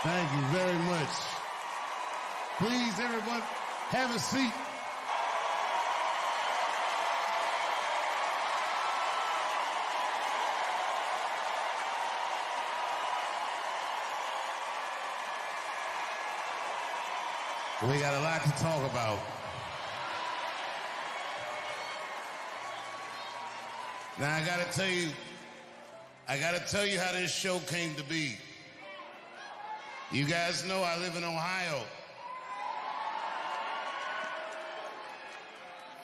Thank you very much. Please, everyone, have a seat. We got a lot to talk about. Now, I gotta tell you how this show came to be. You guys know I live in Ohio.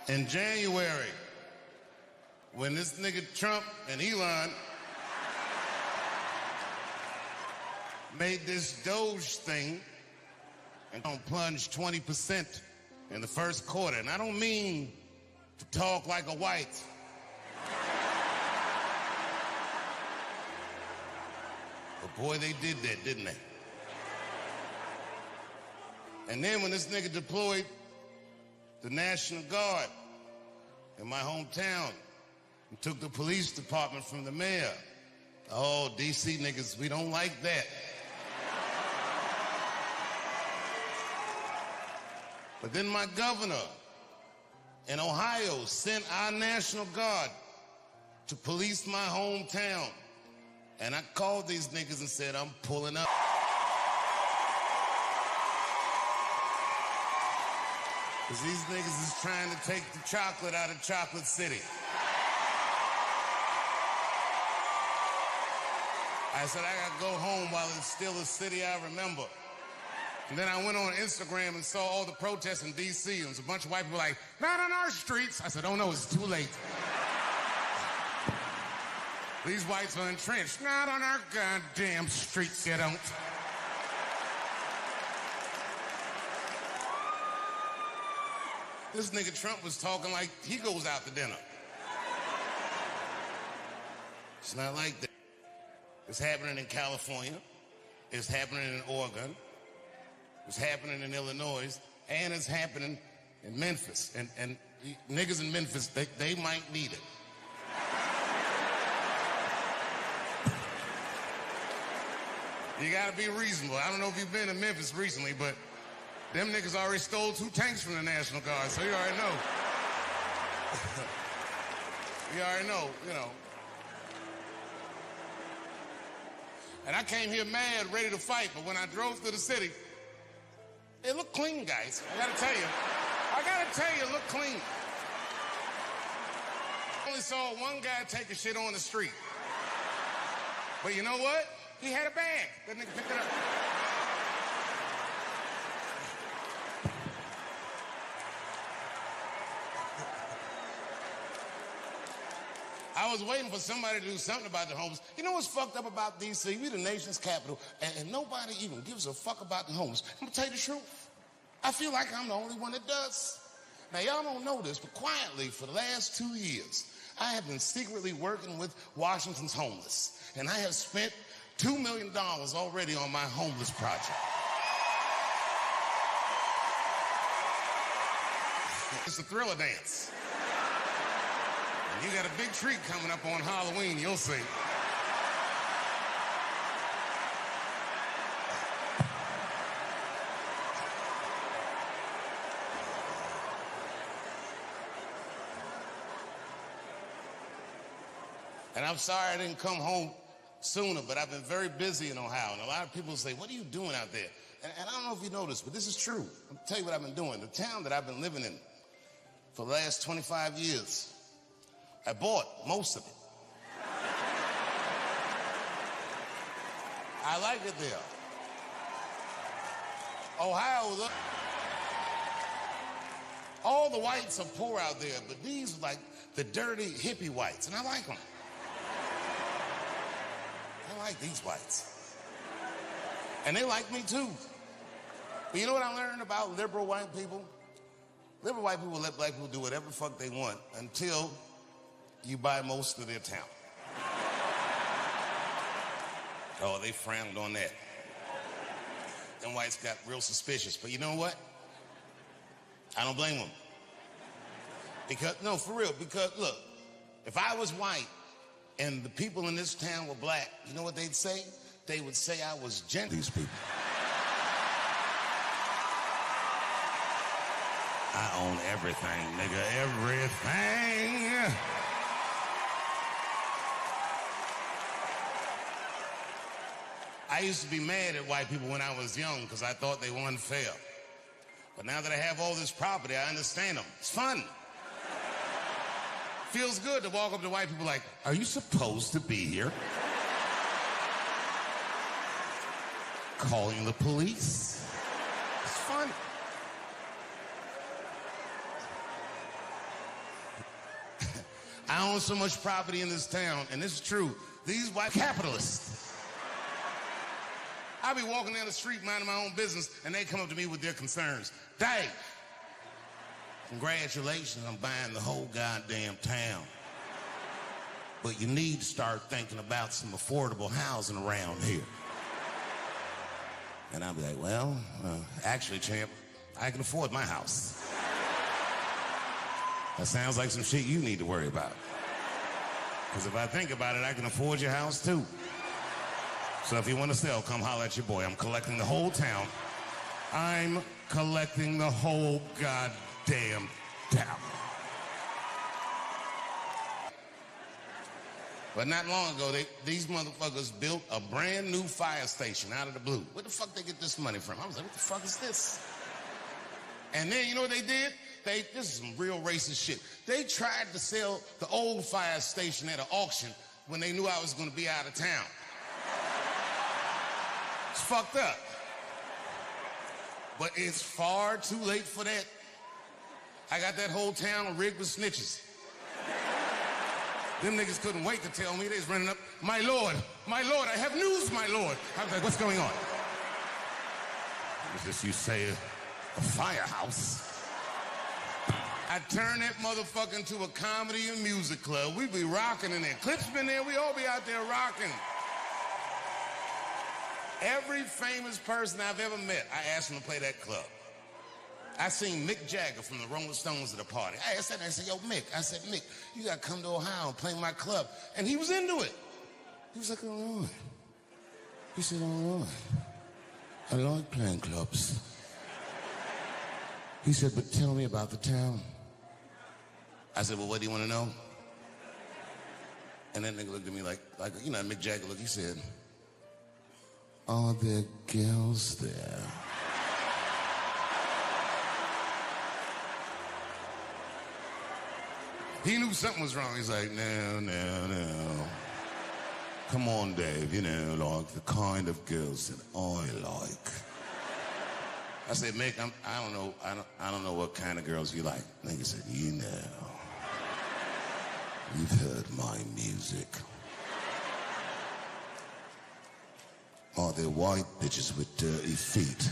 In January, when this nigga Trump and Elon made this Doge thing and gonna plunge 20% in the first quarter. And I don't mean to talk like a white. But boy, they did that, didn't they? And then when this nigga deployed the National Guard in my hometown and took the police department from the mayor, oh, DC niggas, we don't like that. But then my governor in Ohio sent our National Guard to police my hometown. And I called these niggas and said, I'm pulling up. Because these niggas is trying to take the chocolate out of Chocolate City. I said, I gotta go home while it's still a city I remember. And then I went on Instagram and saw all the protests in D.C. and there was a bunch of white people like, not on our streets. I said, oh no, it's too late. These whites are entrenched. Not on our goddamn streets, you don't. This nigga Trump was talking like he goes out to dinner. It's not like that. It's happening in California. It's happening in Oregon. It's happening in Illinois. And it's happening in Memphis. And niggas in Memphis, they might need it. You gotta be reasonable. I don't know if you've been to Memphis recently, but them niggas already stole 2 tanks from the National Guard, so you already know. You already know, you know. And I came here mad, ready to fight, but when I drove through the city, it looked clean, guys. I gotta tell you, it looked clean. I only saw one guy take a shit on the street. But you know what? He had a bag. That nigga picked it up. I was waiting for somebody to do something about the homeless. You know what's fucked up about D.C.? We the nation's capital, and nobody even gives a fuck about the homeless. I'm gonna tell you the truth. I feel like I'm the only one that does. Now, y'all don't know this, but quietly, for the last 2 years, I have been secretly working with Washington's homeless, and I have spent $2 million already on my homeless project. It's a Thriller dance. And you got a big treat coming up on Halloween, you'll see. And I'm sorry I didn't come home sooner, but I've been very busy in Ohio. And a lot of people say, what are you doing out there? And I don't know if you know this, but this is true. I'll tell you what I've been doing. The town that I've been living in for the last 25 years, I bought most of it. I like it there. Ohio, look. All the whites are poor out there, but these are like the dirty hippie whites, and I like them. I like these whites. And they like me too. But you know what I learned about liberal white people? Liberal white people let black people do whatever the fuck they want until you buy most of their town. Oh, they frowned on that. Them whites got real suspicious. But you know what? I don't blame them. Because, no, for real, because look, if I was white and the people in this town were black, you know what they'd say? They would say I was gentle. These people. I own everything, nigga, everything. I used to be mad at white people when I was young because I thought they were unfair. But now that I have all this property, I understand them. It's fun. Feels good to walk up to white people like, are you supposed to be here? Calling the police. It's fun. I own so much property in this town, and this is true. These white capitalists. I be walking down the street minding my own business, and they come up to me with their concerns. Dave, congratulations on buying the whole goddamn town. But you need to start thinking about some affordable housing around here. And I'll be like, well, actually, champ, I can afford my house. That sounds like some shit you need to worry about. Because if I think about it, I can afford your house too. So if you want to sell, come holler at your boy. I'm collecting the whole town. I'm collecting the whole goddamn town. But not long ago, these motherfuckers built a brand new fire station out of the blue. Where the fuck they get this money from? I was like, what the fuck is this? And then, you know what they did? This is some real racist shit. They tried to sell the old fire station at an auction when they knew I was going to be out of town. It's fucked up. But it's far too late for that. I got that whole town rigged with snitches. Them niggas couldn't wait to tell me. They was running up, my lord, I have news, my lord. I was like, what's going on? Is this, you say, a firehouse? I turned that motherfucker into a comedy and music club. We be rocking in there. Clip's been there. We all be out there rocking. Every famous person I've ever met, I asked him to play that club. I seen Mick Jagger from the Rolling Stones at a party. I asked him, I said, yo, Mick. I said, Mick, you got to come to Ohio and play my club. And he was into it. He was like, all right. He said, all right. I like playing clubs. He said, but tell me about the town. I said, well, what do you want to know? And that nigga looked at me like you know, Mick Jagger look. He said, are there girls there? He knew something was wrong. He's like, no. Come on, Dave, you know, like the kind of girls that I like. I said, Mick, I don't know what kind of girls you like. Nigga said, you know, you've heard my music. Are there white bitches with dirty feet?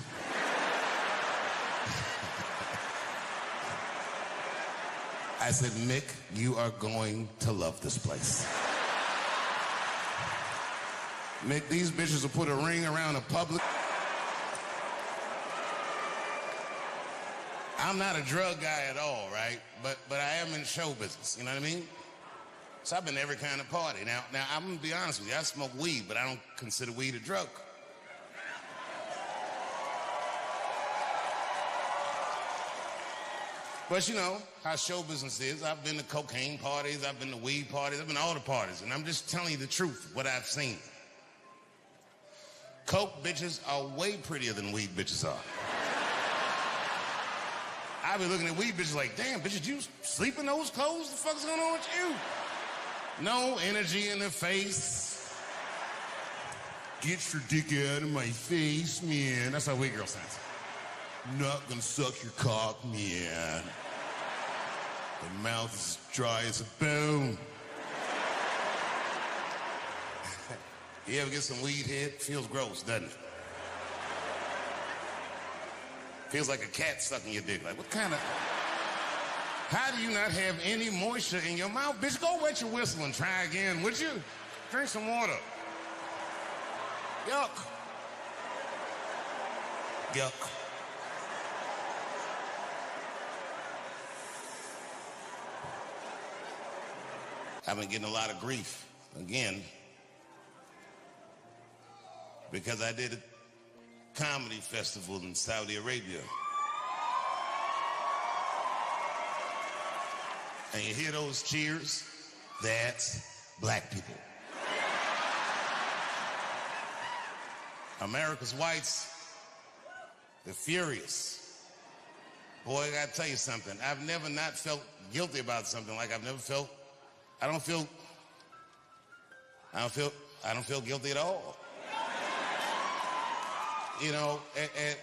I said, Mick, you are going to love this place. Mick, these bitches will put a ring around a public. I'm not a drug guy at all, right? But I am in show business, you know what I mean? So I've been to every kind of party. Now I'm gonna be honest with you, I smoke weed, but I don't consider weed a drug. But you know how show business is. I've been to cocaine parties, I've been to weed parties, I've been to all the parties, and I'm just telling you the truth, what I've seen. Coke bitches are way prettier than weed bitches are. I be looking at weed bitches like, damn, bitches, you sleep in those clothes? The fuck's going on with you? No energy in the face. Get your dick out of my face, man. That's how weed girl sounds. Not gonna suck your cock, man. The mouth is dry as a bone. You ever get some weed head? Feels gross, doesn't it? Feels like a cat sucking your dick. Like, what kind of... How do you not have any moisture in your mouth? Bitch, go wet your whistle and try again, would you? Drink some water. Yuck. Yuck. I've been getting a lot of grief, again, because I did a comedy festival in Saudi Arabia. and you hear those cheers, that's black people. America's whites, they're furious. Boy, I gotta tell you something. I've never not felt guilty about something like I've never felt. I don't feel guilty at all. You know,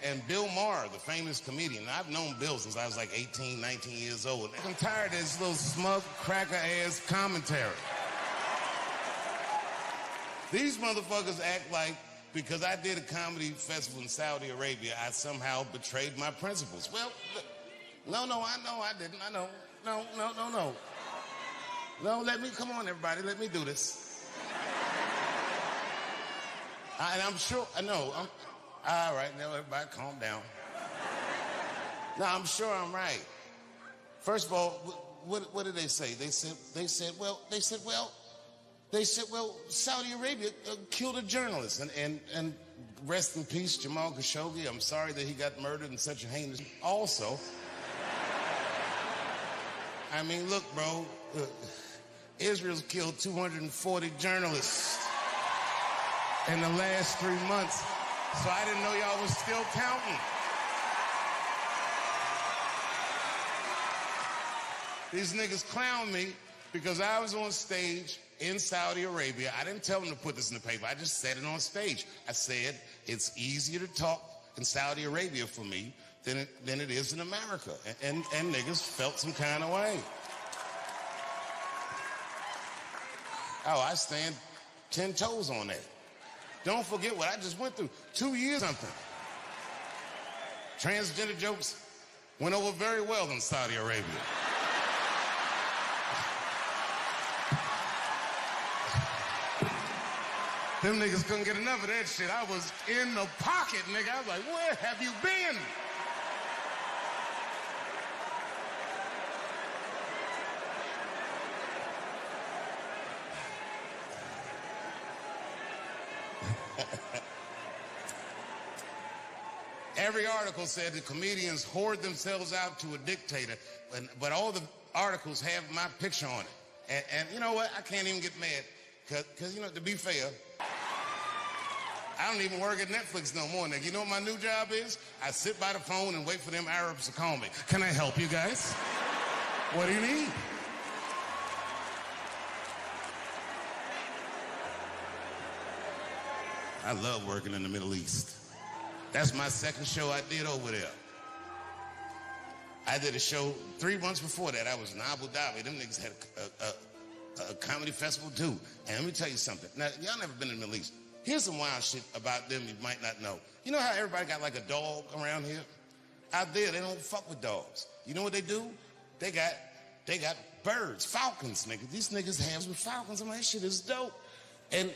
and Bill Maher, the famous comedian, I've known Bill since I was like 18, 19 years old. I'm tired of his little smug, cracker-ass commentary. These motherfuckers act like because I did a comedy festival in Saudi Arabia, I somehow betrayed my principles. Well, no, I know I didn't. I know. No. No, come on, everybody, let me do this. And I'm sure, I know, all right, now everybody calm down. Now, I'm sure I'm right. First of all, what did they say? They said, well, Saudi Arabia killed a journalist. And rest in peace, Jamal Khashoggi. I'm sorry that he got murdered in such a heinous... Also, I mean, look, bro, Israel's killed 240 journalists in the last 3 months. So I didn't know y'all was still counting. These niggas clown me because I was on stage in Saudi Arabia. I didn't tell them to put this in the paper. I just said it on stage. I said, it's easier to talk in Saudi Arabia for me than it is in America. And niggas felt some kind of way. Oh, I stand 10 toes on that. Don't forget what I just went through. 2 years something. Transgender jokes went over very well in Saudi Arabia. Them niggas couldn't get enough of that shit. I was in the pocket, nigga. I was like, where have you been? Every article said the comedians hoard themselves out to a dictator, but all the articles have my picture on it. And you know what? I can't even get mad, because, you know, to be fair, I don't even work at Netflix no more, nigga. You know what my new job is? I sit by the phone and wait for them Arabs to call me. Can I help you guys? What do you need? I love working in the Middle East. That's my second show I did over there. I did a show 3 months before that. I was in Abu Dhabi. Them niggas had a comedy festival too. And let me tell you something. Now, y'all never been in the Middle East. Here's some wild shit about them you might not know. You know how everybody got like a dog around here? Out there, they don't fuck with dogs. You know what they do? They got birds, falcons, nigga. These niggas have with falcons. I'm like, shit is dope. And,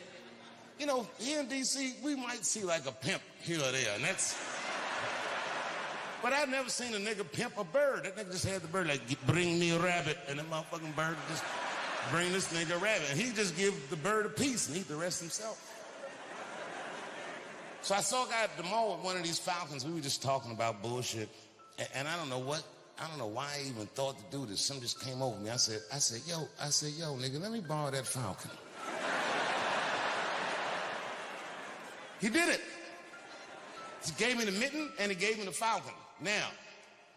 you know, here in D.C., we might see like a pimp here or there, and that's... But I've never seen a nigga pimp a bird. That nigga just had the bird like, bring me a rabbit, and that motherfucking bird just bring this nigga a rabbit. And he just give the bird a piece and eat the rest himself. So I saw a guy at the mall with one of these falcons. We were just talking about bullshit. And I don't know why I even thought to do this. Something just came over me. I said, yo, nigga, let me borrow that falcon. He did it. He gave me the mitten and he gave me the falcon. Now,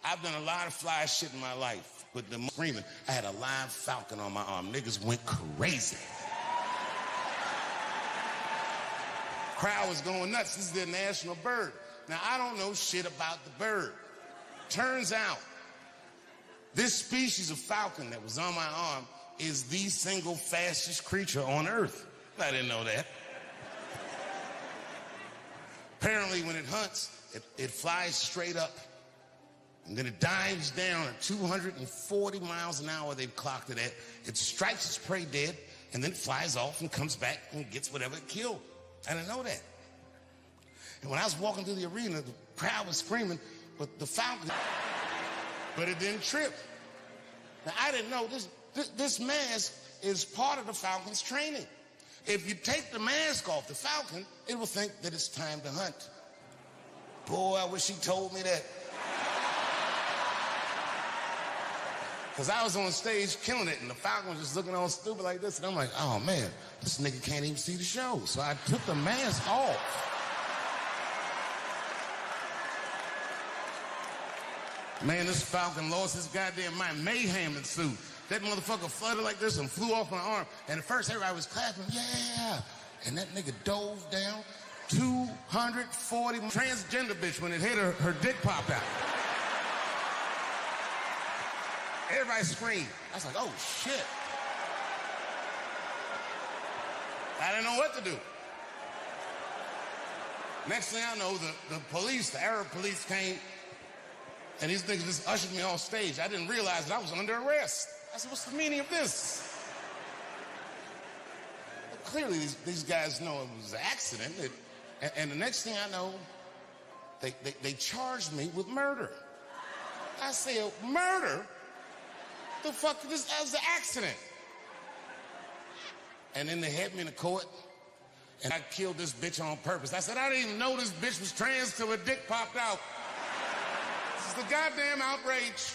I've done a lot of fly shit in my life, but the screaming, I had a live falcon on my arm. Niggas went crazy. Crowd was going nuts. This is their national bird. Now, I don't know shit about the bird. Turns out, this species of falcon that was on my arm is the single fastest creature on Earth. I didn't know that. Apparently, when it hunts, it flies straight up, and then it dives down at 240 miles an hour, they've clocked it at. It strikes its prey dead, and then it flies off and comes back and gets whatever it killed. I didn't know that. And when I was walking through the arena, the crowd was screaming, but the falcon, but it didn't trip. Now, I didn't know this mask is part of the falcon's training. If you take the mask off the falcon, it will think that it's time to hunt. Boy, I wish he told me that. Because I was on stage killing it, and the Falcon was just looking all stupid like this, and I'm like, oh man, this nigga can't even see the show. So I took the mask off. Man, this Falcon lost his goddamn mind. Mayhem ensued. That motherfucker fluttered like this and flew off my arm. And at first, everybody was clapping, yeah. And that nigga dove down. 240 transgender bitch, when it hit her, her dick popped out. Everybody screamed. I was like, oh shit. I didn't know what to do. Next thing I know, the police, the Arab police came, and these niggas just ushered me off stage. I didn't realize that I was under arrest. I said, what's the meaning of this? Well, clearly, these guys know it was an accident. And the next thing I know, they charged me with murder. I said, murder? The fuck, this was an accident. And then they had me in the court, and I killed this bitch on purpose. I said, I didn't even know this bitch was trans till her dick popped out. This is the goddamn outrage.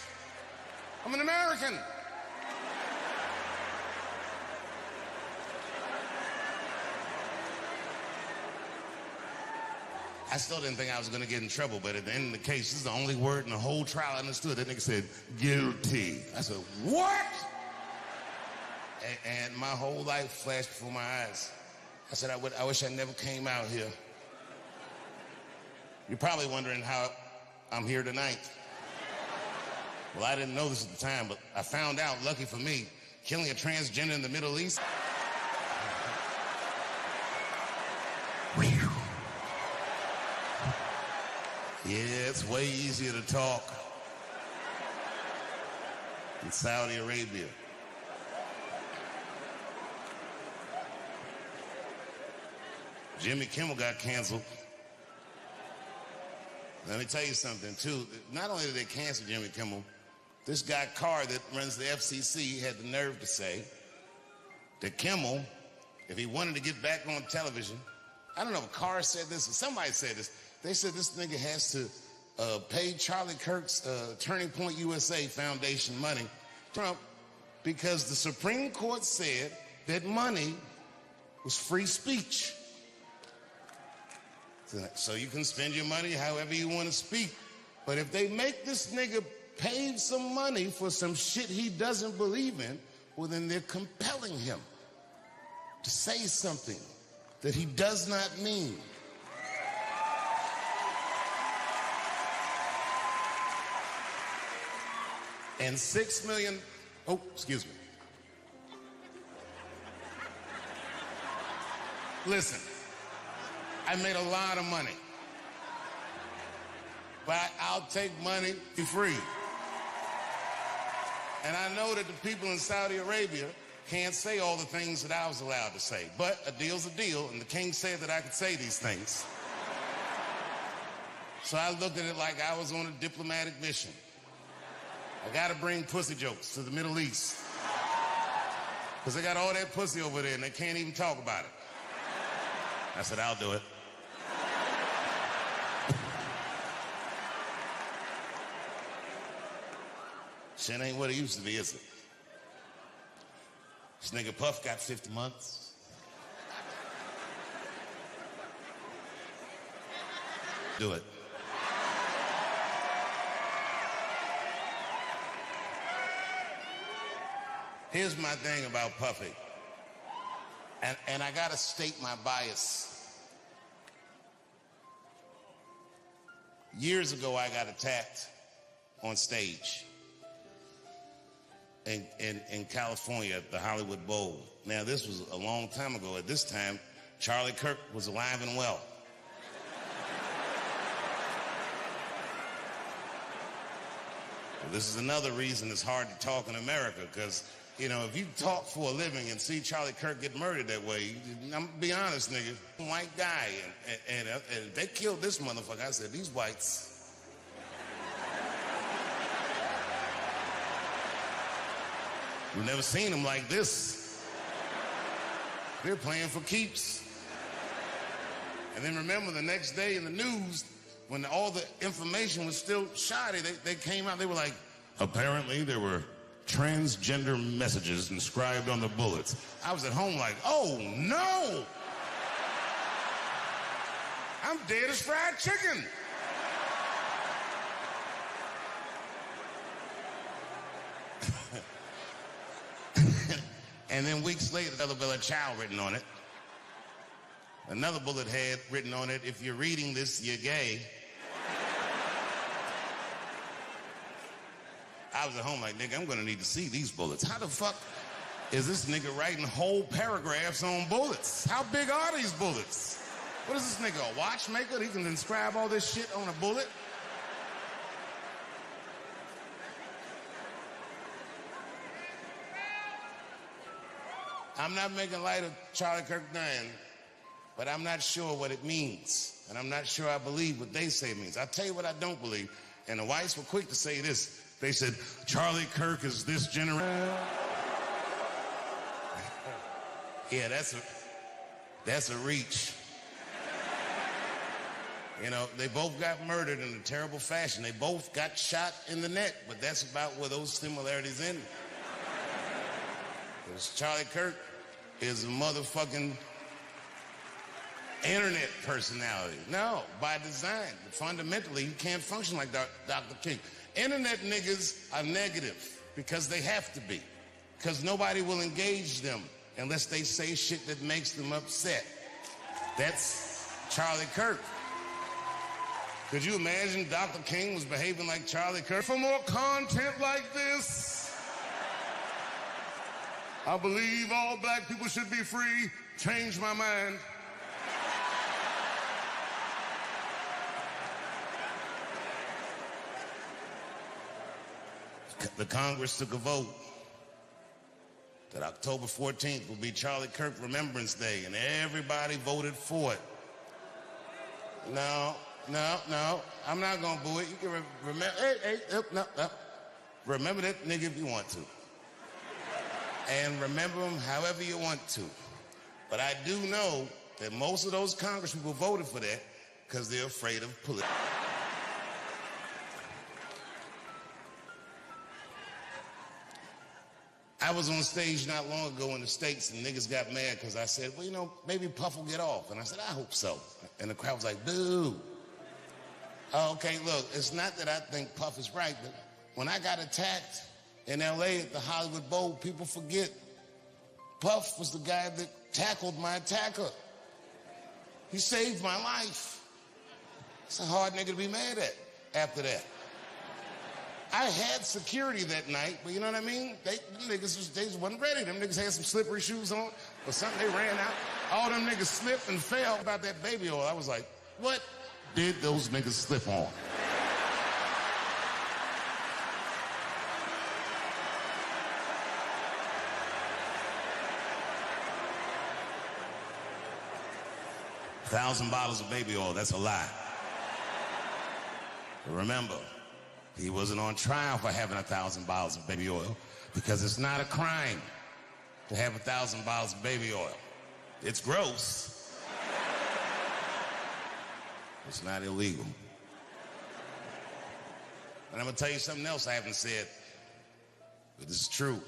I'm an American. I still didn't think I was going to get in trouble, but at the end of the case, this is the only word in the whole trial I understood. That nigga said, guilty. I said, what? And my whole life flashed before my eyes. I said, I wish I never came out here. You're probably wondering how I'm here tonight. Well, I didn't know this at the time, but I found out, lucky for me, killing a transgender in the Middle East. Yeah, it's way easier to talk in Saudi Arabia. Jimmy Kimmel got canceled. Let me tell you something, too. Not only did they cancel Jimmy Kimmel, this guy Carr that runs the FCC had the nerve to say that Kimmel, if he wanted to get back on television, I don't know if Carr said this or somebody said this, they said this nigga has to pay Charlie Kirk's Turning Point USA Foundation money, Trump, because the Supreme Court said that money was free speech. So you can spend your money however you want to speak. But if they make this nigga pay some money for some shit he doesn't believe in, well, then they're compelling him to say something that he does not mean. And 6 million, oh, excuse me. Listen, I made a lot of money, but I'll take money for free. And I know that the people in Saudi Arabia can't say all the things that I was allowed to say, but a deal's a deal, and the king said that I could say these things. So I looked at it like I was on a diplomatic mission. I gotta bring pussy jokes to the Middle East, because they got all that pussy over there and they can't even talk about it. I said, I'll do it. Shit ain't what it used to be, is it? This nigga Puff got 50 months. Do it. Here's my thing about Puffy, and I gotta state my bias. Years ago, I got attacked on stage in California at the Hollywood Bowl. Now, this was a long time ago. At this time, Charlie Kirk was alive and well. Well, this is another reason it's hard to talk in America, because you know, if you talk for a living and see Charlie Kirk get murdered that way, I'm gonna be honest, nigga, white guy, and they killed this motherfucker. I said, these whites. We've never seen them like this. They're playing for keeps. And then remember the next day in the news, when all the information was still shoddy, they came out, they were like, apparently there were transgender messages inscribed on the bullets. I was at home like, oh no! I'm dead as fried chicken. And then weeks later, another bullet, child written on it. Another bullet had written on it, if you're reading this, you're gay. I was at home like, nigga, I'm gonna need to see these bullets. How the fuck is this nigga writing whole paragraphs on bullets? How big are these bullets? What is this nigga, a watchmaker? He can inscribe all this shit on a bullet? I'm not making light of Charlie Kirk dying, but I'm not sure what it means. And I'm not sure I believe what they say it means. I'll tell you what I don't believe. And the whites were quick to say this. They said, Charlie Kirk is this generation. Yeah, that's a reach. You know, they both got murdered in a terrible fashion. They both got shot in the neck, but that's about where those similarities ended. Because Charlie Kirk is a motherfucking internet personality. No, by design. Fundamentally, you can't function like Dr. King. Internet niggas are negative because they have to be. Because nobody will engage them unless they say shit that makes them upset. That's Charlie Kirk. Could you imagine Dr. King was behaving like Charlie Kirk? For more content like this, I believe all black people should be free. Change my mind. The Congress took a vote that October 14th will be Charlie Kirk Remembrance Day, and everybody voted for it. No, I'm not gonna boo it. You can remember, no. Remember that nigga if you want to. And remember him however you want to. But I do know that most of those Congress people voted for that because they're afraid of politics. I was on stage not long ago in the States and niggas got mad because I said, well, you know, maybe Puff will get off. And I said, I hope so. And the crowd was like, boo. Okay, look, it's not that I think Puff is right, but when I got attacked in LA at the Hollywood Bowl, people forget Puff was the guy that tackled my attacker. He saved my life. It's a hard nigga to be mad at after that. I had security that night, but you know what I mean? They wasn't ready. Them niggas had some slippery shoes on or something. They ran out. All them niggas slipped and fell about that baby oil. I was like, what did those niggas slip on? $1,000 bottles of baby oil, that's a lie. But remember, he wasn't on trial for having 1,000 bottles of baby oil because it's not a crime to have 1,000 bottles of baby oil. It's gross. It's not illegal. And I'm gonna tell you something else I haven't said, but this is true.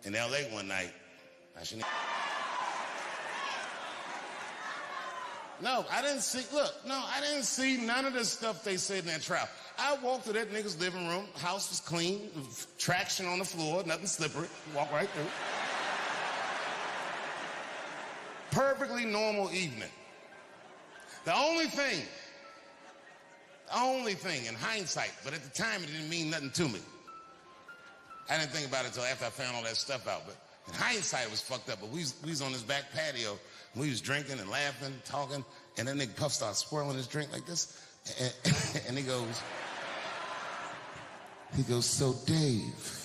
In LA one night, I didn't see none of the stuff they said in that trial. I walked to that nigga's living room. House was clean, traction on the floor, nothing slippery. Walk right through. Perfectly normal evening. The only thing in hindsight, but at the time it didn't mean nothing to me. I didn't think about it until after I found all that stuff out, but in hindsight it was fucked up. But we was on this back patio, and we was drinking and laughing, talking, and that nigga Puff starts swirling his drink like this, and he goes, so Dave.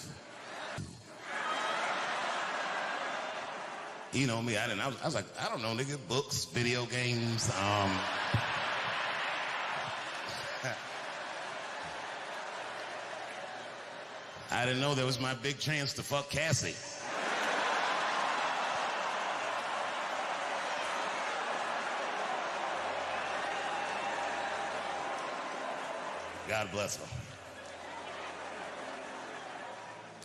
You know me, I was like, I don't know, nigga, books, video games, I didn't know that was my big chance to fuck Cassie. God bless her.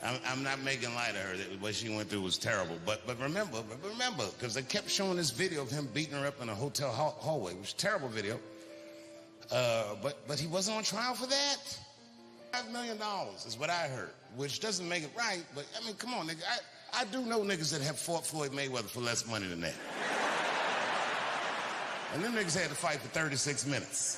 I'm not making light of her. What she went through was terrible. But remember, because they kept showing this video of him beating her up in a hotel hallway, which was a terrible video. But he wasn't on trial for that. $5 million is what I heard, which doesn't make it right. But I mean, come on, nigga. I do know niggas that have fought Floyd Mayweather for less money than that. And them niggas had to fight for 36 minutes.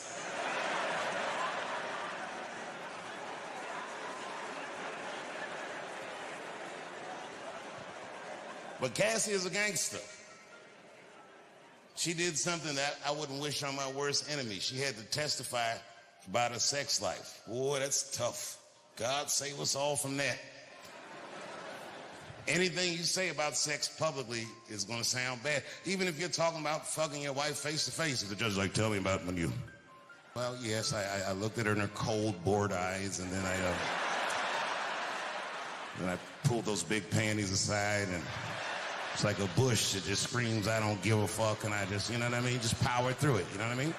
But Cassie is a gangster. She did something that I wouldn't wish on my worst enemy. She had to testify about her sex life. Boy, that's tough. God save us all from that. Anything you say about sex publicly is going to sound bad. Even if you're talking about fucking your wife face to face. If the judge is like, tell me about when you... Well, yes, I looked at her in her cold, bored eyes, and then I pulled those big panties aside, and it's like a bush that just screams, I don't give a fuck, and I just, you know what I mean? Just power through it, you know what I mean?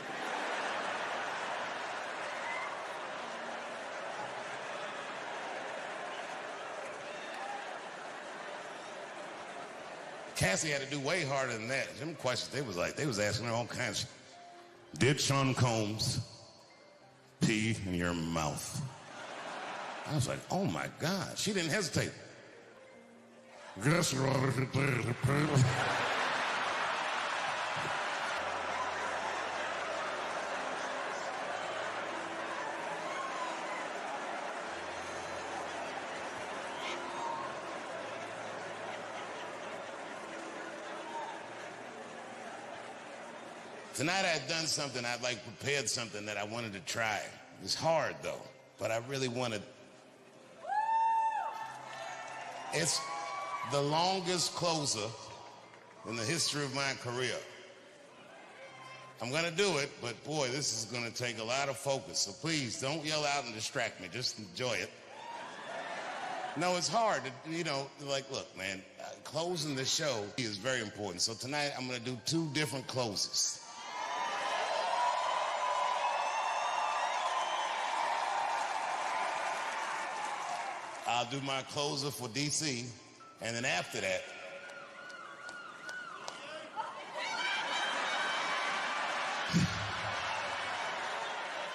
Cassie had to do way harder than that. Them questions, they was asking her all kinds. Did Sean Combs pee in your mouth? I was like, oh my God. She didn't hesitate. Guess Tonight I'd done something, I'd prepared something that I wanted to try. It's hard though, but I really wanted. It's the longest closer in the history of my career. I'm gonna do it, but boy, this is gonna take a lot of focus. So please don't yell out and distract me, just enjoy it. No, it's hard, look, man, closing the show is very important. So tonight I'm gonna do 2 different closes. I'll do my closer for DC, and then after that,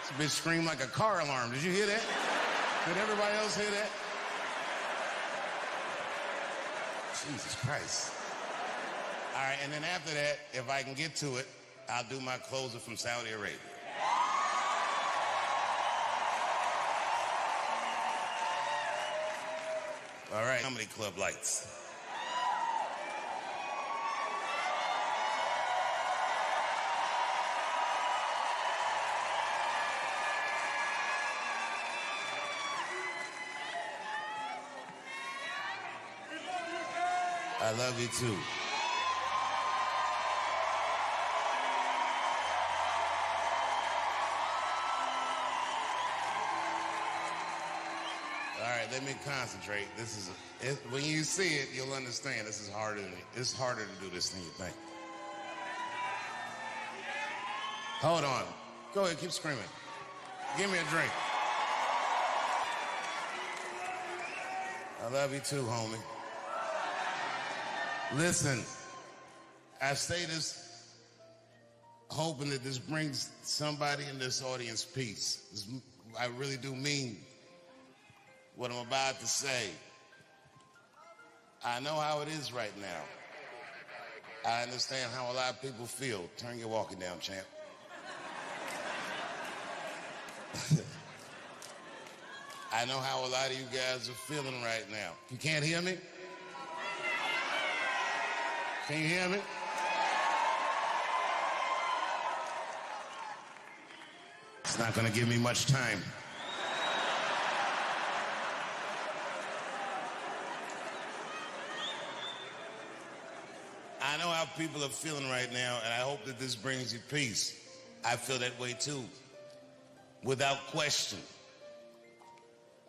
this bitch screamed like a car alarm. Did you hear that? Did everybody else hear that? Jesus Christ. All right, and then after that, if I can get to it, I'll do my closer from Saudi Arabia. All right, Comedy Club lights. I love you too. Let me concentrate. When you see it, you'll understand this is harder to do this than you think. Hold on. Go ahead, keep screaming. Give me a drink. I love you too, homie. Listen, I say this hoping that this brings somebody in this audience peace. I really do mean what I'm about to say. I know how it is right now. I understand how a lot of people feel. Turn your walking down, champ. I know how a lot of you guys are feeling right now. You can't hear me? Can you hear me? It's not gonna give me much time. I know how people are feeling right now, and I hope that this brings you peace. I feel that way too. Without question.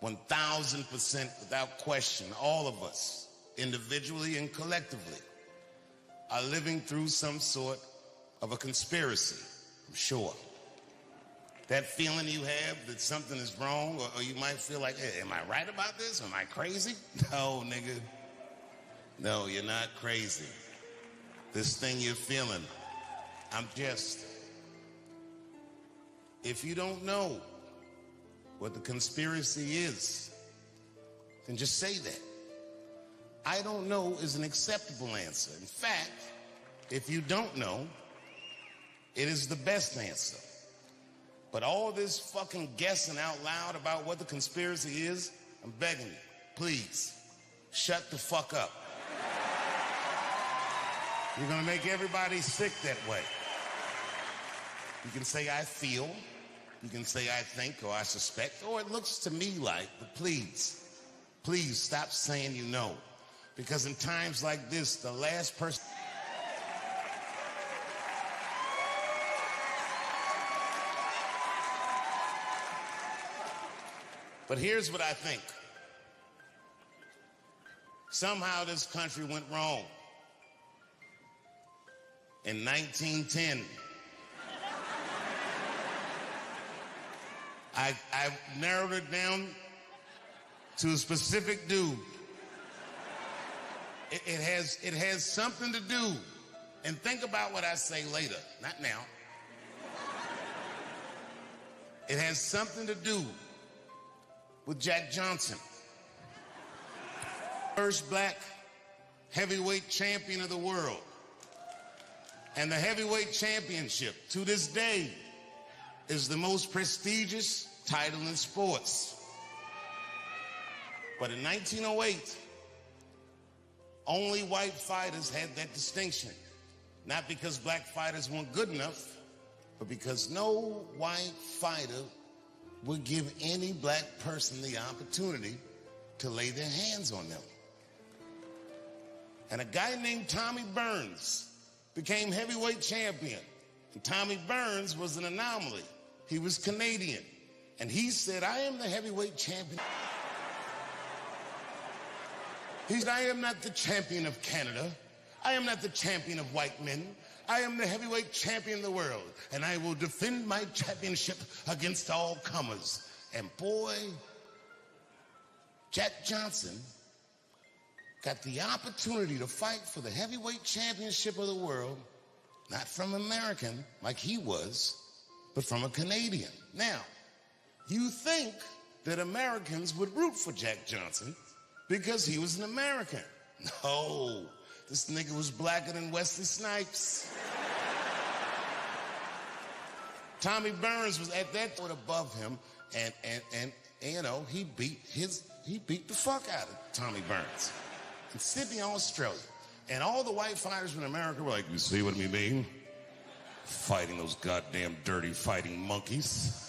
1,000% without question, all of us, individually and collectively, are living through some sort of a conspiracy, I'm sure. That feeling you have that something is wrong, or you might feel like, hey, am I right about this? Am I crazy? No, nigga. No, you're not crazy. This thing you're feeling, if you don't know what the conspiracy is, then just say that. I don't know is an acceptable answer. In fact, if you don't know, it is the best answer. But all this fucking guessing out loud about what the conspiracy is, I'm begging you, please, shut the fuck up. You're gonna make everybody sick that way. You can say I feel, you can say I think or I suspect, or it looks to me like, but please stop saying you know. Because in times like this, the last person... But here's what I think. Somehow this country went wrong. In 1910, I narrowed it down to a specific dude. It has something to do, and think about what I say later, not now. It has something to do with Jack Johnson. First black heavyweight champion of the world. And the heavyweight championship, to this day, is the most prestigious title in sports. But in 1908, only white fighters had that distinction. Not because black fighters weren't good enough, but because no white fighter would give any black person the opportunity to lay their hands on them. And a guy named Tommy Burns became heavyweight champion. And Tommy Burns was an anomaly. He was Canadian. And he said, I am the heavyweight champion. He said, I am not the champion of Canada. I am not the champion of white men. I am the heavyweight champion of the world. And I will defend my championship against all comers. And boy, Jack Johnson got the opportunity to fight for the heavyweight championship of the world, not from an American like he was, but from a Canadian. Now, you think that Americans would root for Jack Johnson because he was an American. No, this nigga was blacker than Wesley Snipes. Tommy Burns was at that point above him, and you know, he beat the fuck out of Tommy Burns in Sydney, Australia. And all the white fighters from America were like, you see what we mean? Fighting those goddamn dirty fighting monkeys.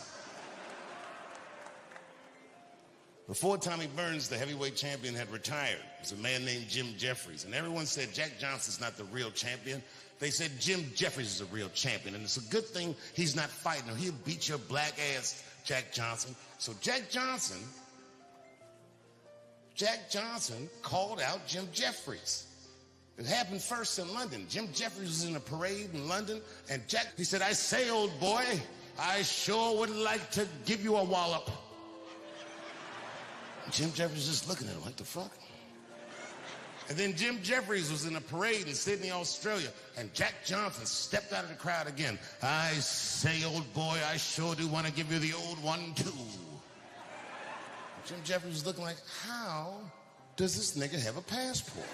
Before Tommy Burns, the heavyweight champion, had retired, there was a man named Jim Jeffries. And everyone said Jack Johnson's not the real champion. They said Jim Jeffries is a real champion. And it's a good thing he's not fighting or he'll beat your black ass, Jack Johnson. So Jack Johnson called out Jim Jeffries. It happened first in London. Jim Jeffries was in a parade in London, and he said, I say, old boy, I sure would like to give you a wallop. Jim Jeffries just looking at him like, the fuck? And then Jim Jeffries was in a parade in Sydney, Australia, and Jack Johnson stepped out of the crowd again. I say, old boy, I sure do want to give you the old one, too. Jim Jeffries was looking like, how does this nigga have a passport?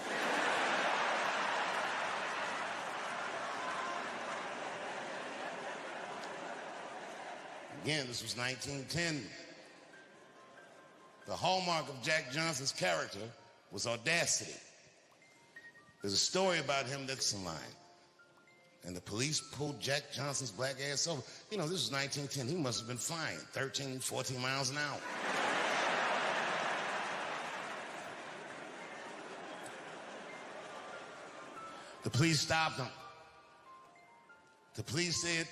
Again, this was 1910. The hallmark of Jack Johnson's character was audacity. There's a story about him that's a line. And the police pulled Jack Johnson's black ass over. You know, this was 1910. He must have been flying 13, 14 miles an hour. The police stopped him. The police said,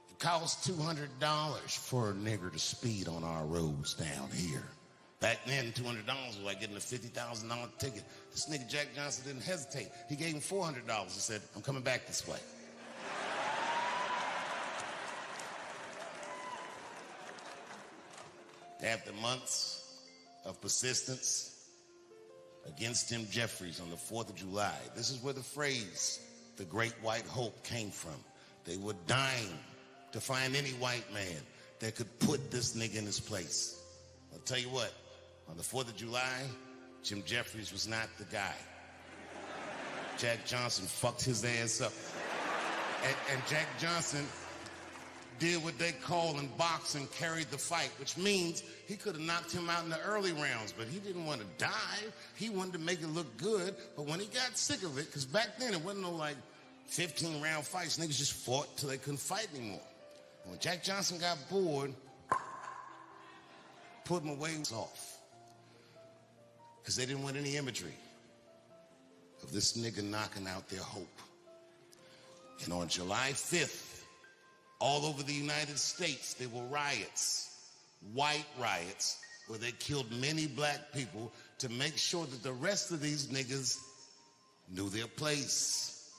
it costs $200 for a nigger to speed on our roads down here. Back then, $200 was like getting a $50,000 ticket. This nigga Jack Johnson didn't hesitate. He gave him $400 and said, I'm coming back this way. After months of persistence against Tim Jeffries on the 4th of July, this is where the phrase, the Great White Hope, came from. They were dying to find any white man that could put this nigga in his place. I'll tell you what, on the 4th of July, Jim Jeffries was not the guy. Jack Johnson fucked his ass up. And Jack Johnson did what they call in boxing, carried the fight, which means he could have knocked him out in the early rounds, but he didn't want to die. He wanted to make it look good, but when he got sick of it, because back then it wasn't no like 15-round fights, niggas just fought till they couldn't fight anymore. And when Jack Johnson got bored, put him away off, because they didn't want any imagery of this nigga knocking out their hope. And on July 5th, all over the United States, there were riots, white riots, where they killed many black people to make sure that the rest of these niggas knew their place.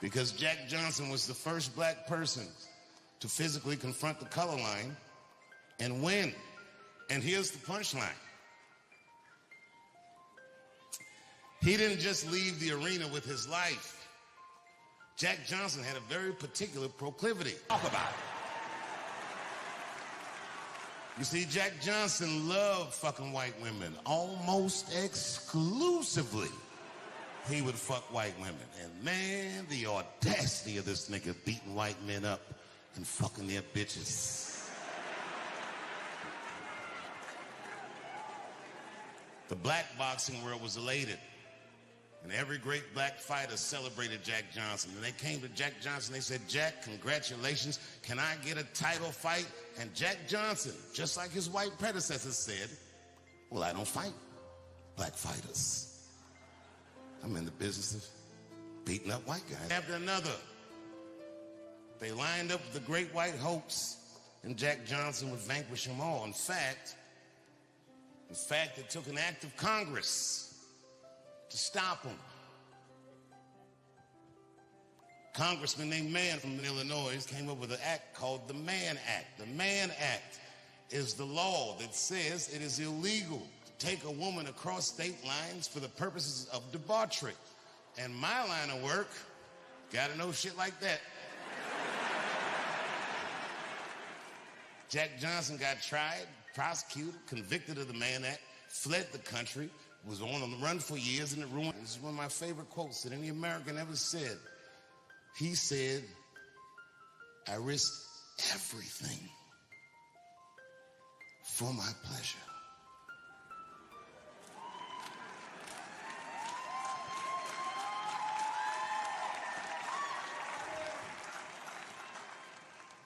Because Jack Johnson was the first black person to physically confront the color line and win. And here's the punchline. He didn't just leave the arena with his life. Jack Johnson had a very particular proclivity. Talk about it. You see, Jack Johnson loved fucking white women. Almost exclusively, he would fuck white women. And man, the audacity of this nigga beating white men up and fucking their bitches. The black boxing world was elated. And every great black fighter celebrated Jack Johnson. And they came to Jack Johnson, they said, Jack, congratulations, can I get a title fight? And Jack Johnson, just like his white predecessors, said, well, I don't fight black fighters. I'm in the business of beating up white guys. After another, they lined up the great white hopes, and Jack Johnson would vanquish them all. In fact, it took an act of Congress to stop him. Congressman named Mann from Illinois came up with an act called the Mann Act. The Mann Act is the law that says it is illegal to take a woman across state lines for the purposes of debauchery. And my line of work, gotta know shit like that. Jack Johnson got tried, prosecuted, convicted of the Mann Act, fled the country, was on the run for years in the ruin. This is one of my favorite quotes that any American ever said. He said, I risked everything for my pleasure.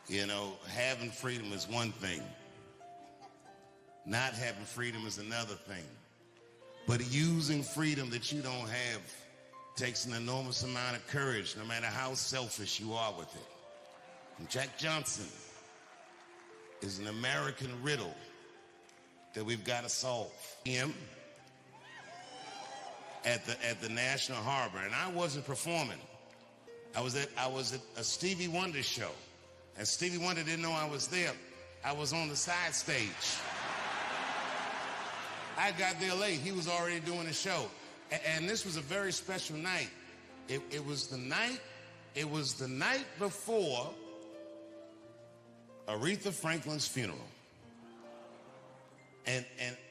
You know, having freedom is one thing. Not having freedom is another thing. But using freedom that you don't have takes an enormous amount of courage, no matter how selfish you are with it. And Jack Johnson is an American riddle that we've got to solve. Him at the National Harbor, and I wasn't performing. I was at a Stevie Wonder show, and Stevie Wonder didn't know I was there. I was on the side stage. I got there late. He was already doing a show. And this was a very special night. It was the night before Aretha Franklin's funeral. And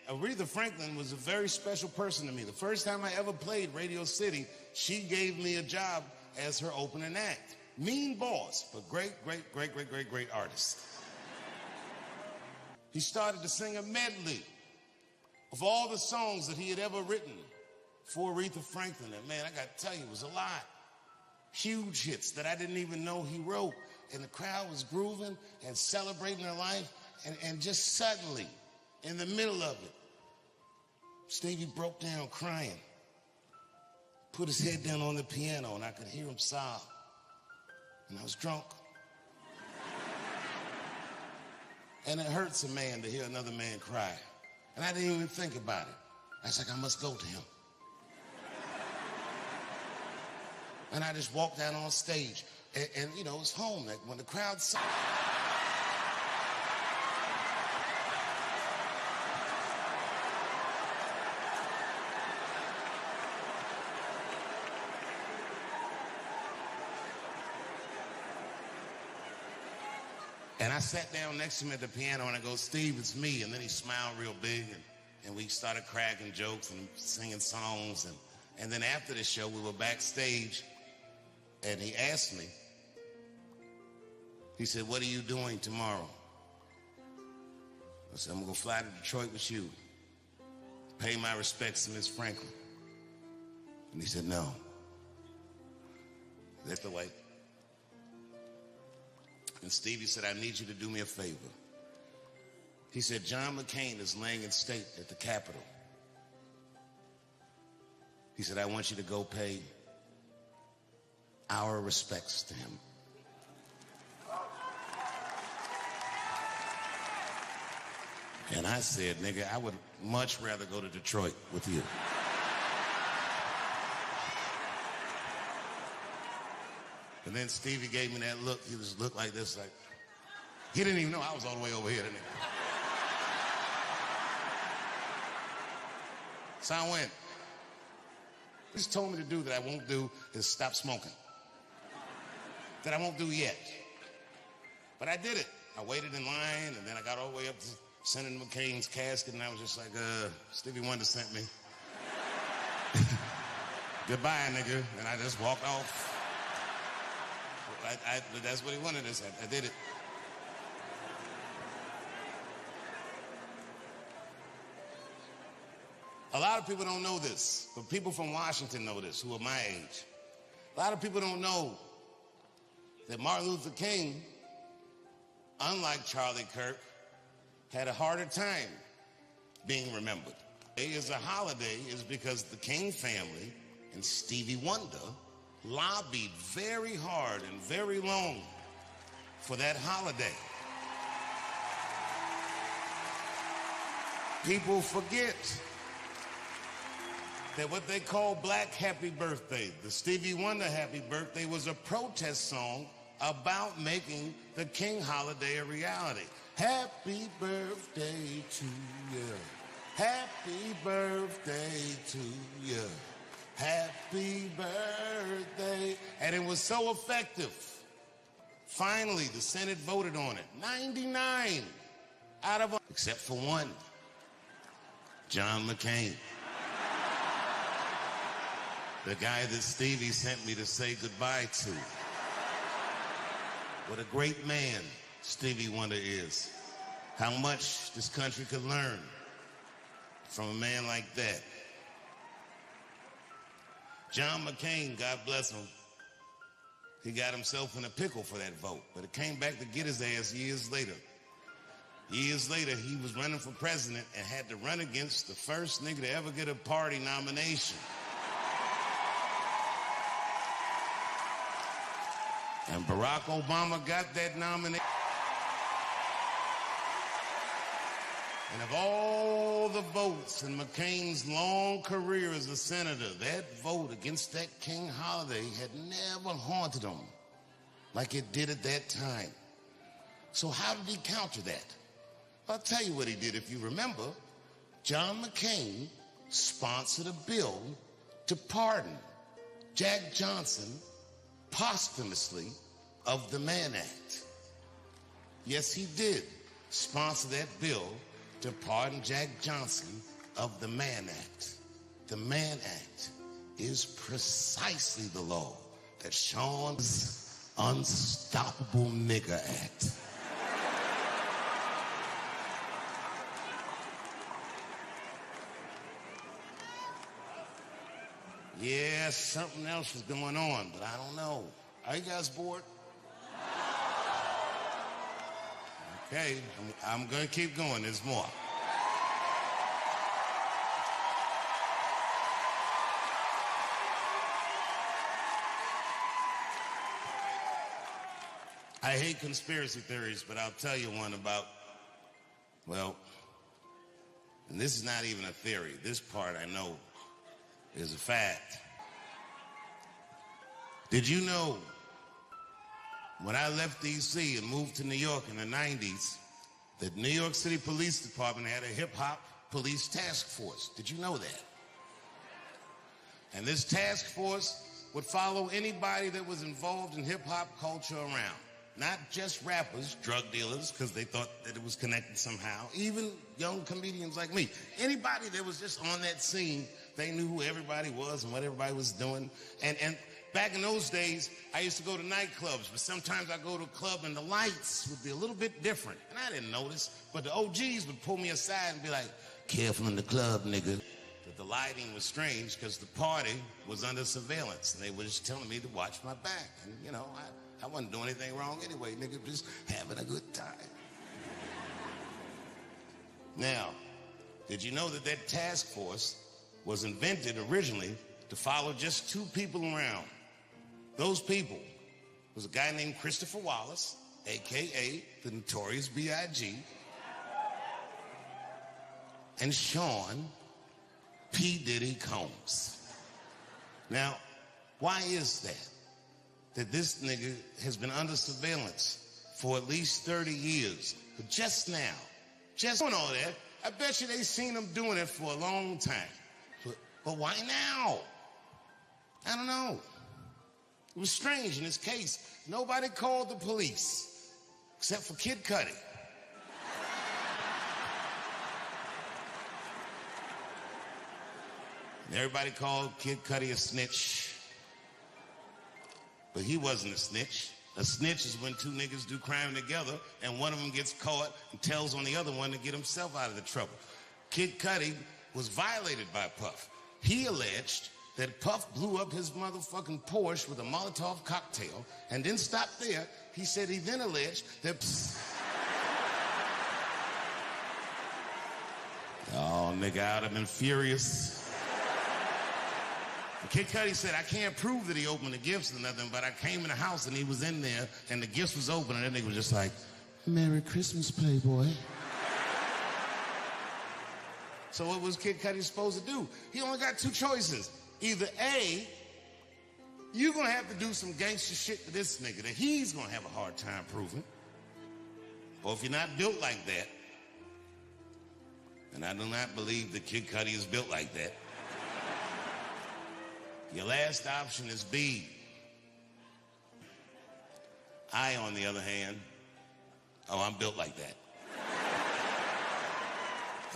Aretha Franklin was a very special person to me. The first time I ever played Radio City, she gave me a job as her opening act. Mean boss, but great artist. He started to sing a medley of all the songs that he had ever written for Aretha Franklin. And man, I got to tell you, it was a lot. Huge hits that I didn't even know he wrote. And the crowd was grooving and celebrating her life. And just suddenly, in the middle of it, Stevie broke down crying, put his head down on the piano, and I could hear him sob. And I was drunk. And it hurts a man to hear another man cry. And I didn't even think about it. I was like, I must go to him. And I just walked out on stage. And you know, it was home. Like when the crowd saw. And I sat down next to him at the piano and I go, Steve, it's me. And then he smiled real big and we started cracking jokes and singing songs. And then after the show, we were backstage and he asked me, he said, what are you doing tomorrow? I said, I'm gonna go fly to Detroit with you. Pay my respects to Miss Franklin. And he said, no. That's the way. And Stevie said, I need you to do me a favor. He said, John McCain is laying in state at the Capitol. He said, I want you to go pay our respects to him. And I said, nigga, I would much rather go to Detroit with you. And then Stevie gave me that look. He just looked like this, like, he didn't even know I was all the way over here, didn't he? So I went. He just told me to do that I won't do is stop smoking. That I won't do yet. But I did it. I waited in line, and then I got all the way up to Senator McCain's casket, and I was just like, Stevie Wonder sent me. Goodbye, nigga. And I just walked off. That's what he wanted us. I did it. A lot of people don't know this, but people from Washington know this, who are my age. A lot of people don't know that Martin Luther King, unlike Charlie Kirk, had a harder time being remembered. Today is a holiday is because the King family and Stevie Wonder lobbied very hard and very long for that holiday. People forget that what they call Black Happy Birthday, the Stevie Wonder Happy Birthday, was a protest song about making the King holiday a reality. Happy birthday to you. Happy birthday to you. Happy birthday. And it was so effective. Finally, the Senate voted on it. 99 out of, except for one, John McCain. The guy that Stevie sent me to say goodbye to. What a great man Stevie Wonder is. How much this country could learn from a man like that. John McCain, God bless him, he got himself in a pickle for that vote, but it came back to get his ass years later. Years later, he was running for president and had to run against the first nigga to ever get a party nomination. And Barack Obama got that nomination. And of all the votes in McCain's long career as a senator, that vote against that King holiday had never haunted him like it did at that time. So how did he counter that? I'll tell you what he did. If you remember, John McCain sponsored a bill to pardon Jack Johnson posthumously of the Mann Act. Yes, he did sponsor that bill to pardon Jack Johnson of the Mann Act. The Mann Act is precisely the law that Sean's Unstoppable Nigger Act. Yeah, something else was going on, but I don't know. Are you guys bored? Okay, I'm going to keep going. There's more. I hate conspiracy theories, but I'll tell you one about, well, and this is not even a theory. This part I know is a fact. Did you know when I left D.C. and moved to New York in the 90s, the New York City Police Department had a hip-hop police task force? Did you know that? And this task force would follow anybody that was involved in hip-hop culture around. Not just rappers, drug dealers, because they thought that it was connected somehow. Even young comedians like me. Anybody that was just on that scene, they knew who everybody was and what everybody was doing. And back in those days, I used to go to nightclubs, but sometimes I go to a club and the lights would be a little bit different. And I didn't notice, but the OGs would pull me aside and be like, careful in the club, nigga. That the lighting was strange because the party was under surveillance. And they were just telling me to watch my back. And, you know, I wasn't doing anything wrong anyway, nigga, just having a good time. Now, did you know that that task force was invented originally to follow just two people around? Those people was a guy named Christopher Wallace, a.k.a. the Notorious B.I.G., and Sean P. Diddy Combs. Now, why is that? That this nigga has been under surveillance for at least 30 years. But just now, just doing all that, I bet you they seen him doing it for a long time. But why now? I don't know. It was strange in this case. Nobody called the police, except for Kid Cudi. And everybody called Kid Cudi a snitch. But he wasn't a snitch. A snitch is when two niggas do crime together and one of them gets caught and tells on the other one to get himself out of the trouble. Kid Cudi was violated by Puff. He alleged that Puff blew up his motherfucking Porsche with a Molotov cocktail and didn't stop there. He said he then alleged that... Oh, nigga, I'd have been furious. Kid Cudi said, I can't prove that he opened the gifts or nothing, but I came in the house and he was in there and the gifts was open and that nigga was just like, Merry Christmas, Playboy. So what was Kid Cudi supposed to do? He only got two choices. Either A, you're gonna have to do some gangster shit to this nigga that he's gonna have a hard time proving. Or if you're not built like that, and I do not believe that Kid Cudi is built like that, your last option is B. I, on the other hand, I'm built like that.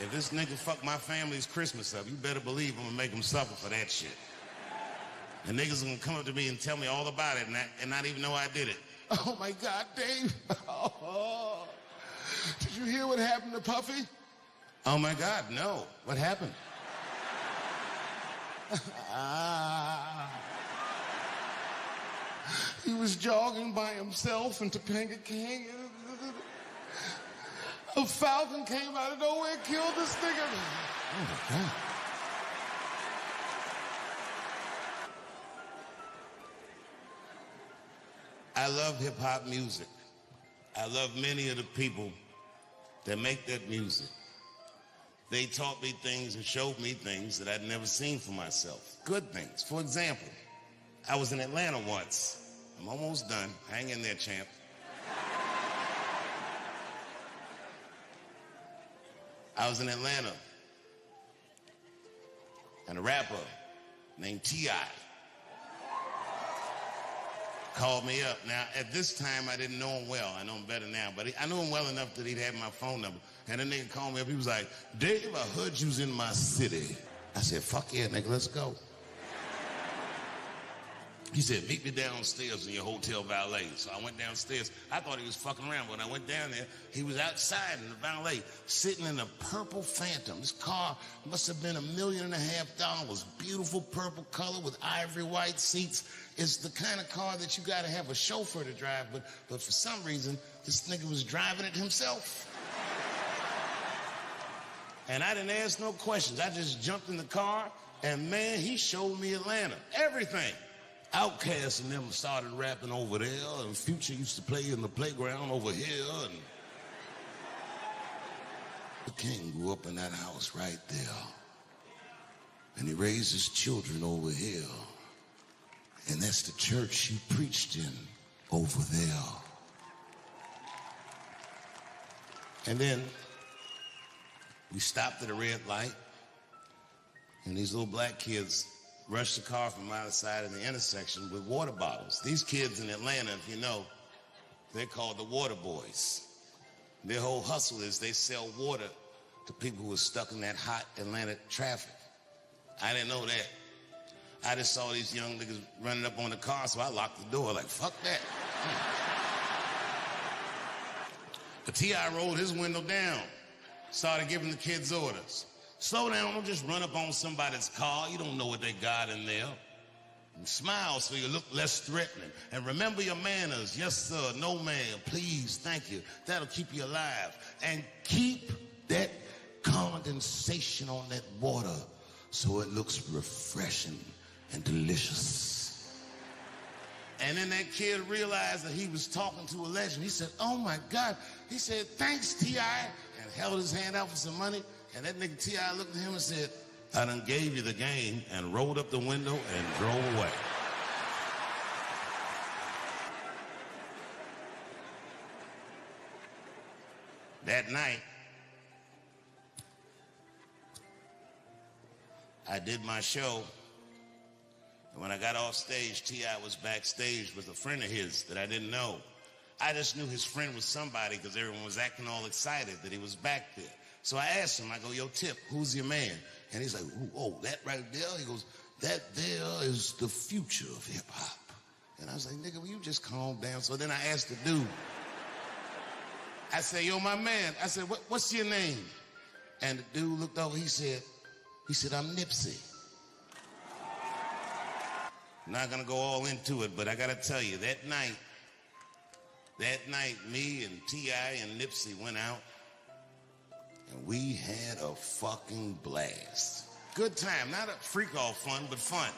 If this nigga fuck my family's Christmas up, you better believe I'm gonna make him suffer for that shit. And niggas are gonna come up to me and tell me all about it and not even know I did it. Oh my God, Dave. Oh, did you hear what happened to Puffy? Oh my God, no. What happened? He was jogging by himself in Topanga Canyon. A falcon came out of nowhere and killed this nigga. Oh my God. I love hip hop music. I love many of the people that make that music. They taught me things and showed me things that I'd never seen for myself. Good things. For example, I was in Atlanta once. I'm almost done. Hang in there, champ. I was in Atlanta, and a rapper named T.I. called me up. Now, at this time, I didn't know him well. I know him better now, but I knew him well enough that he'd have my phone number. And then nigga called me up. He was like, Dave, I heard you was in my city. I said, fuck yeah, nigga, let's go. He said, meet me downstairs in your hotel valet. So I went downstairs. I thought he was fucking around. When I went down there, he was outside in the valet, sitting in a purple Phantom. This car must have been $1.5 million. Beautiful purple color with ivory white seats. It's the kind of car that you gotta have a chauffeur to drive, but for some reason, this nigga was driving it himself. And I didn't ask no questions. I just jumped in the car, and man, he showed me Atlanta. Everything. Outkast and them started rapping over there, and Future used to play in the playground over here, and the king grew up in that house right there. And he raised his children over here. And that's the church he preached in over there. And then we stopped at a red light, and these little black kids rushed the car from either side of the intersection with water bottles. These kids in Atlanta, if you know, They're called the Water Boys. Their whole hustle is they sell water to people who are stuck in that hot Atlanta traffic. I didn't know that. I just saw these young niggas running up on the car, so I locked the door like, fuck that. But T.I. rolled his window down, started giving the kids orders. Slow down, don't just run up on somebody's car. You don't know what they got in there. And smile so you look less threatening. And remember your manners. Yes, sir, no ma'am, please, thank you. That'll keep you alive. And keep that condensation on that water so it looks refreshing and delicious. And then that kid realized that he was talking to a legend. He said, oh my God. He said, thanks, T.I., and held his hand out for some money. And that nigga T.I. looked at him and said, I done gave you the game, and rolled up the window and drove away. That night, I did my show, and when I got off stage, T.I. was backstage with a friend of his that I didn't know. I just knew his friend was somebody because everyone was acting all excited that he was back there. So I asked him, I go, yo, Tip, who's your man? And he's like, oh, that right there? He goes, that there is the future of hip-hop. And I was like, nigga, will you just calm down? So then I asked the dude. I said, yo, my man. I said, what's your name? And the dude looked over, he said, I'm Nipsey. I'm not gonna go all into it, but I gotta tell you, that night, me and T.I. and Nipsey went out, and we had a fucking blast. Good time, not a freak-off fun, but fun.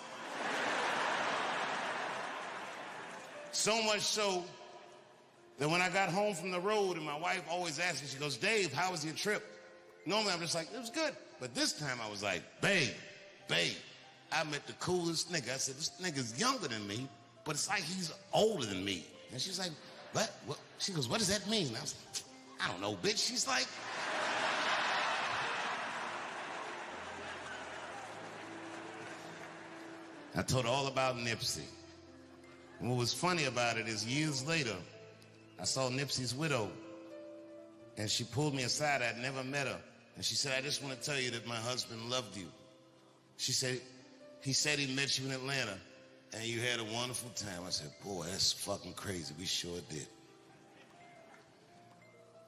So much so that when I got home from the road, and my wife always asked me, she goes, Dave, how was your trip? Normally I'm just like, it was good. But this time I was like, babe, I met the coolest nigga. I said, this nigga's younger than me, but it's like he's older than me. And she's like, what? She goes, what does that mean? I was like, I don't know, bitch. She's like, I told her all about Nipsey. And what was funny about it is years later, I saw Nipsey's widow, and she pulled me aside. I'd never met her. And she said, I just want to tell you that my husband loved you. She said, he said he met you in Atlanta, and you had a wonderful time. I said, boy, that's fucking crazy. We sure did.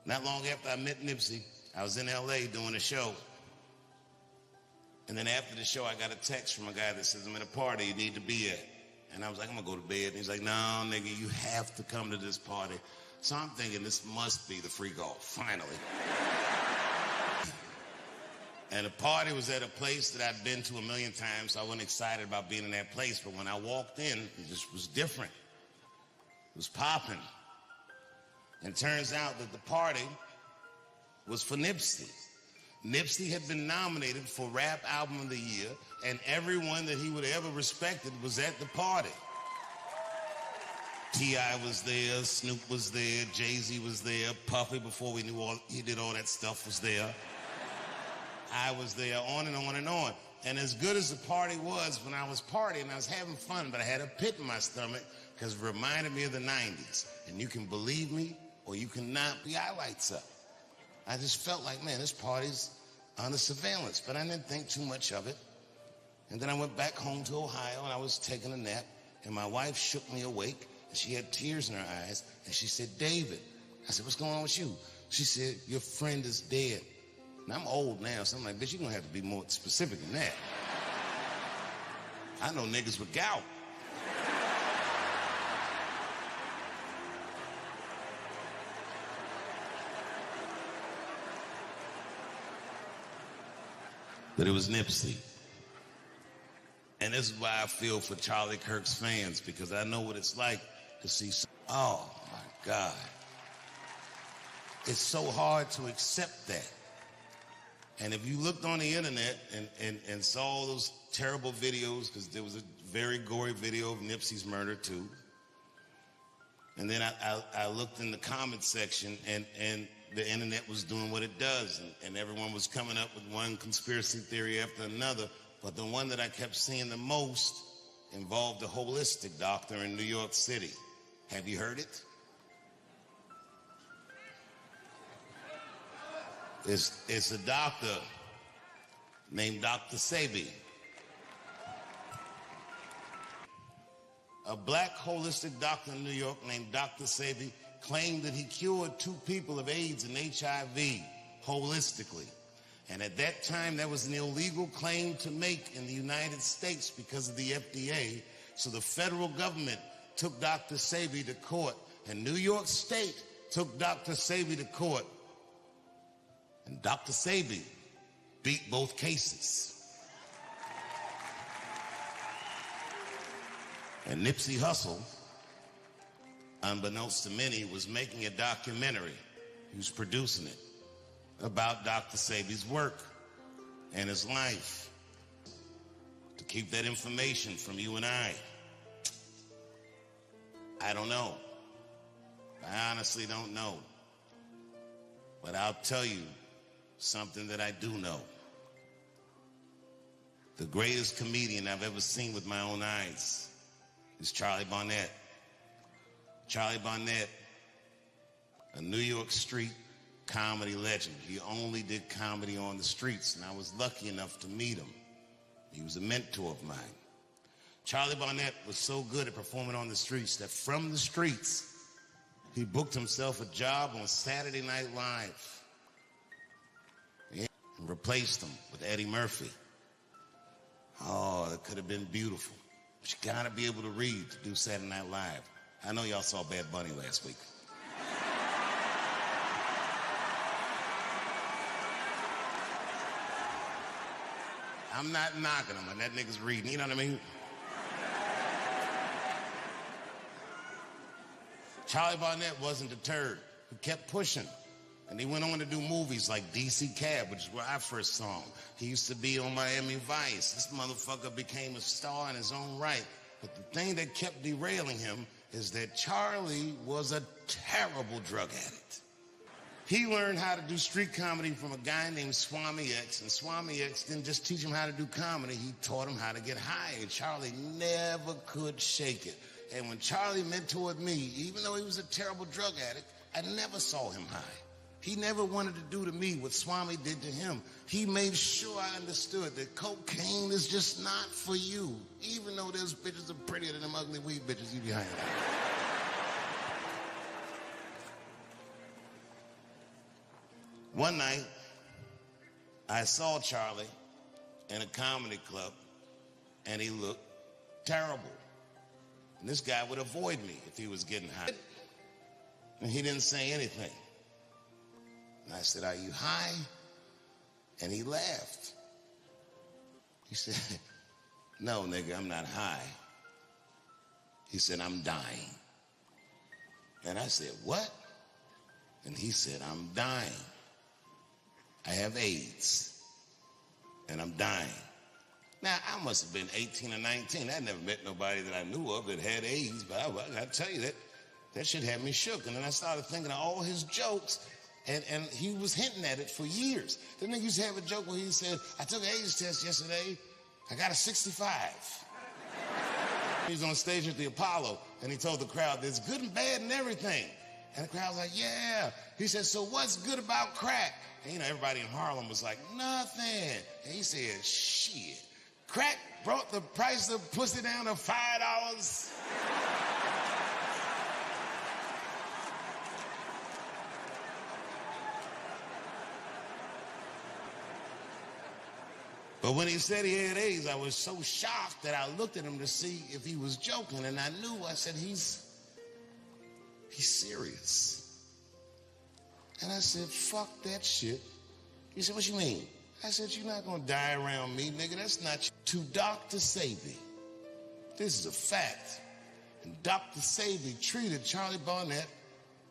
Not long after I met Nipsey, I was in L.A. doing a show. And then after the show, I got a text from a guy that says, I'm at a party you need to be at. And I was like, I'm going to go to bed. And he's like, no, nigga, you have to come to this party. So I'm thinking this must be the freak off, finally. And the party was at a place that I'd been to a million times, so I wasn't excited about being in that place. But when I walked in, it just was different. It was popping. And it turns out that the party was for Nipsey. Nipsey had been nominated for Rap Album of the Year, and everyone that he would have ever respected was at the party. T.I. was there, Snoop was there, Jay-Z was there, Puffy, before we knew he did all that stuff, was there. I was there, on and on and on. And as good as the party was, when I was partying, I was having fun, but I had a pit in my stomach because it reminded me of the 90s. And you can believe me or you cannot, the eye lights up. I just felt like, man, this party's under surveillance, but I didn't think too much of it. And then I went back home to Ohio, and I was taking a nap, and my wife shook me awake, and she had tears in her eyes, and she said, David. I said, what's going on with you? She said, your friend is dead. And I'm old now, so I'm like, bitch, you're going to have to be more specific than that. I know niggas with gout. But it was Nipsey. And this is why I feel for Charlie Kirk's fans, because I know what it's like to see, oh my God. It's so hard to accept that. And if you looked on the internet and saw all those terrible videos, because there was a very gory video of Nipsey's murder too. And then I looked in the comment section, and the internet was doing what it does, and everyone was coming up with one conspiracy theory after another, but the one that I kept seeing the most involved a holistic doctor in New York City. Have you heard it? It's a doctor named Dr. Sebi. A black holistic doctor in New York named Dr. Sebi claimed that he cured 2 people of AIDS and HIV holistically. And at that time, that was an illegal claim to make in the United States because of the FDA. So the federal government took Dr. Sebi to court, and New York State took Dr. Sebi to court. And Dr. Sebi beat both cases. And Nipsey Hussle, unbeknownst to many, was making a documentary. He was producing it about Dr. Sebi's work and his life. To keep that information from you and I don't know. I honestly don't know. But I'll tell you something that I do know. The greatest comedian I've ever seen with my own eyes is Charlie Barnett. Charlie Barnett, a New York street comedy legend. He only did comedy on the streets, and I was lucky enough to meet him. He was a mentor of mine. Charlie Barnett was so good at performing on the streets that from the streets, he booked himself a job on Saturday Night Live and replaced him with Eddie Murphy. Oh, that could have been beautiful. But you gotta be able to read to do Saturday Night Live. I know y'all saw Bad Bunny last week. I'm not knocking him, and that nigga's reading, you know what I mean? Charlie Barnett wasn't deterred. He kept pushing. And he went on to do movies like DC Cab, which is where I first saw him. He used to be on Miami Vice. This motherfucker became a star in his own right. But the thing that kept derailing him is that Charlie was a terrible drug addict. He learned how to do street comedy from a guy named Swami X, and Swami X didn't just teach him how to do comedy, he taught him how to get high, and Charlie never could shake it. And when Charlie mentored me, even though he was a terrible drug addict, I never saw him high. He never wanted to do to me what Swami did to him. He made sure I understood that cocaine is just not for you, even though those bitches are prettier than them ugly weed bitches you behind. One night, I saw Charlie in a comedy club, and he looked terrible. And this guy would avoid me if he was getting high. And he didn't say anything. And I said, "Are you high?" And he laughed. He said, "No, nigga, I'm not high." He said, "I'm dying." And I said, "What?" And he said, "I'm dying. I have AIDS, and I'm dying." Now, I must have been 18 or 19. I never met nobody that I knew of that had AIDS, but I gotta tell you, that shit had me shook. And then I started thinking of all his jokes, and he was hinting at it for years. The nigga used to have a joke where he said, "I took an AIDS test yesterday, I got a 65. He was on stage at the Apollo, and he told the crowd, "There's good and bad and everything." And the crowd was like, "Yeah." He said, "So what's good about crack?" And you know, everybody in Harlem was like, "Nothing." And he said, "Shit. Crack brought the price of pussy down to $5. But when he said he had AIDS, I was so shocked that I looked at him to see if he was joking, and I knew. I said, he's serious. And I said, "Fuck that shit." He said, "What you mean?" I said, "You're not gonna die around me, nigga. That's not you." To Dr. Sebi, this is a fact. And Dr. Sebi treated Charlie Barnett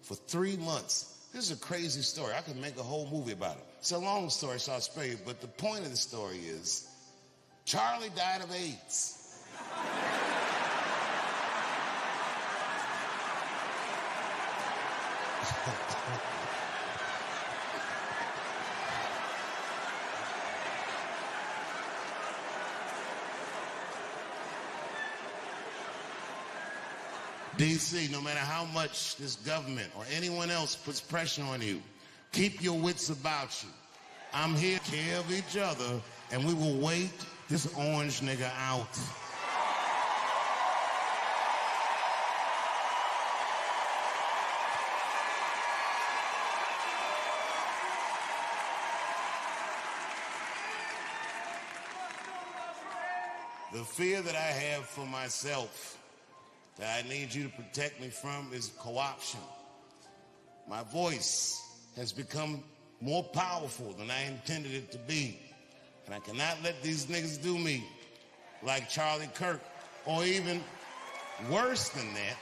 for 3 months. This is a crazy story. I could make a whole movie about it. It's a long story, so I'll spare you. But the point of the story is, Charlie died of AIDS. DC, no matter how much this government or anyone else puts pressure on you, keep your wits about you. I'm here to care of each other, and we will wait this orange nigga out. The fear that I have for myself, that I need you to protect me from, is co-option. My voice has become more powerful than I intended it to be. And I cannot let these niggas do me like Charlie Kirk, or even worse than that,